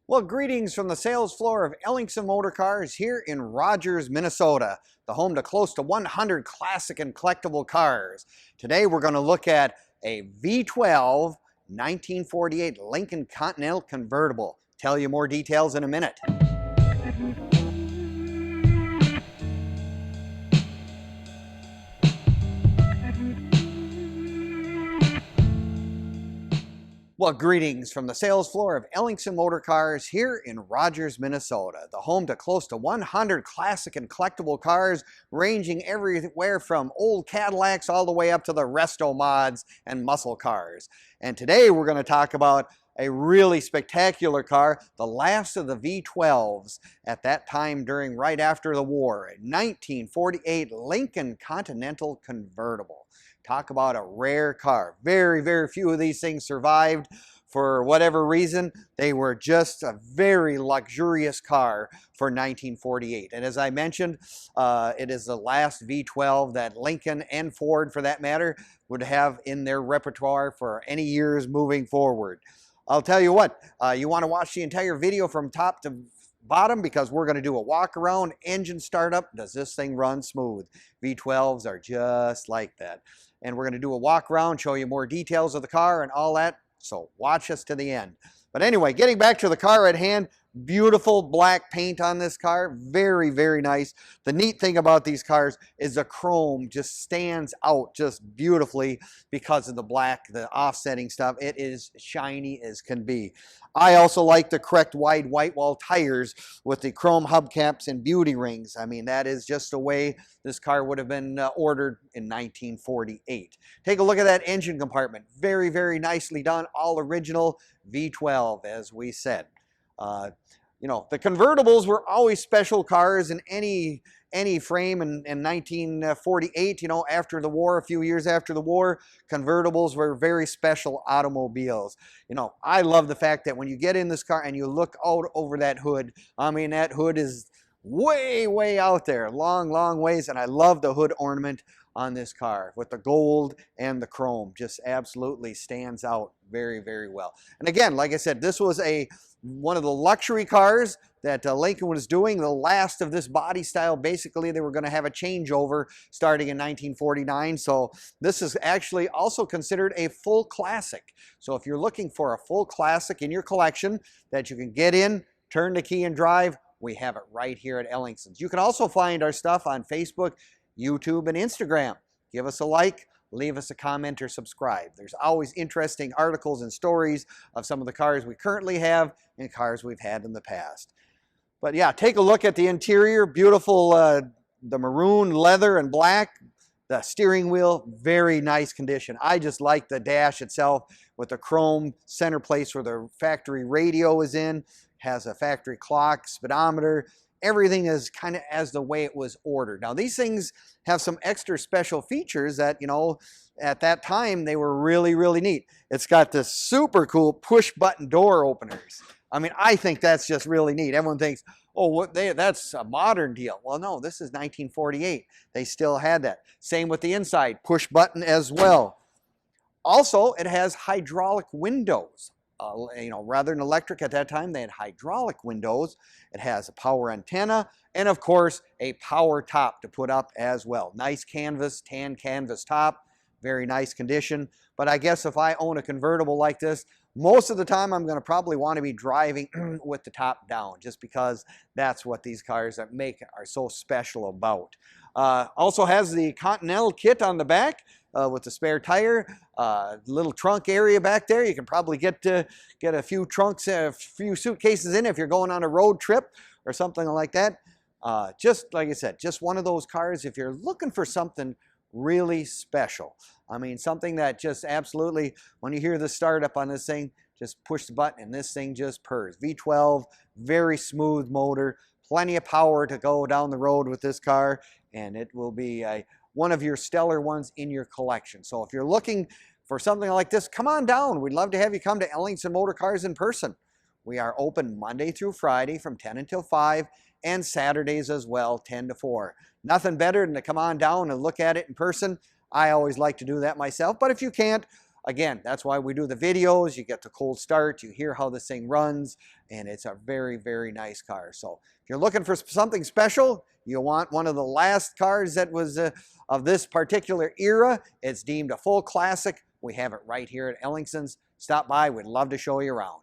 Well, greetings from the sales floor of Ellingson Motorcars here in Rogers, Minnesota, the home to close to 100 classic and collectible cars. Today we're going to look at a V12 1948 Lincoln Continental Convertible. Tell you more details in a minute. Well, greetings from the sales floor of Ellingson Motorcars here in Rogers, Minnesota, the home to close to 100 classic and collectible cars ranging everywhere from old Cadillacs all the way up to the resto mods and muscle cars. And today we're going to talk about a really spectacular car, the last of the V12s at that time right after the war, a 1948 Lincoln Continental Convertible. Talk about a rare car. Very, very few of these things survived for whatever reason. They were just a very luxurious car for 1948. And as I mentioned, it is the last V12 that Lincoln and Ford, for that matter, would have in their repertoire for any years moving forward. I'll tell you what, you want to watch the entire video from top to bottom because we're going to do a walk around, engine startup. Does this thing run smooth? V12s are just like that. And we're going to do a walk around, show you more details of the car and all that. So watch us to the end. But anyway, getting back to the car at hand, beautiful black paint on this car. Very, very nice. The neat thing about these cars is the chrome just stands out just beautifully because of the black, the offsetting stuff. It is shiny as can be. I also like the correct wide whitewall tires with the chrome hubcaps and beauty rings. I mean, that is just the way this car would have been ordered in 1948. Take a look at that engine compartment. Very, very nicely done. All original V12, as we said. You know, the convertibles were always special cars in any frame in 1948, you know, after the war, a few years after the war, convertibles were very special automobiles. You know, I love the fact that when you get in this car and you look out over that hood, I mean, that hood is way, way out there, long, long ways, and I love the hood ornament on this car with the gold and the chrome. Just absolutely stands out very, very well. And again, like I said, this was one of the luxury cars that Lincoln was doing, the last of this body style. Basically, they were going to have a changeover starting in 1949. So this is actually also considered a full classic. So if you're looking for a full classic in your collection that you can get in, turn the key and drive, we have it right here at Ellingson's. You can also find our stuff on Facebook, YouTube, and Instagram. Give us a like, leave us a comment, or subscribe. There's always interesting articles and stories of some of the cars we currently have and cars we've had in the past. But yeah, take a look at the interior. Beautiful, the maroon, leather, and black. The steering wheel, very nice condition. I just like the dash itself with the chrome center place where the factory radio is in. Has a factory clock, speedometer. Everything is kind of as the way it was ordered. Now, these things have some extra special features that, you know, at that time, they were really, really neat. It's got this super cool push-button door openers. I mean, I think that's just really neat. Everyone thinks, oh, that's a modern deal. Well, no, this is 1948. They still had that. Same with the inside, push-button as well. Also, it has hydraulic windows. You know, rather than electric at that time, they had hydraulic windows. It has a power antenna and, of course, a power top to put up as well. Nice canvas, tan canvas top, very nice condition. But I guess if I own a convertible like this, most of the time I'm going to probably want to be driving with the top down, just because that's what these cars that are so special about. Also has the Continental kit on the back. With the spare tire, little trunk area back there. You can probably get a few trunks, a few suitcases in if you're going on a road trip or something like that. Just like I said, just one of those cars if you're looking for something really special. I mean, something that just absolutely, when you hear the startup on this thing, just push the button and this thing just purrs. V12, very smooth motor, plenty of power to go down the road with this car, and it will be one of your stellar ones in your collection. So if you're looking for something like this, come on down. We'd love to have you come to Ellingson Motorcars in person. We are open Monday through Friday from 10 until 5 and Saturdays as well, 10 to 4. Nothing better than to come on down and look at it in person. I always like to do that myself, but if you can't, again, that's why we do the videos. You get the cold start, you hear how this thing runs, and it's a very, very nice car. So if you're looking for something special, you want one of the last cars that was of this particular era, it's deemed a full classic. We have it right here at Ellingson's. Stop by, we'd love to show you around.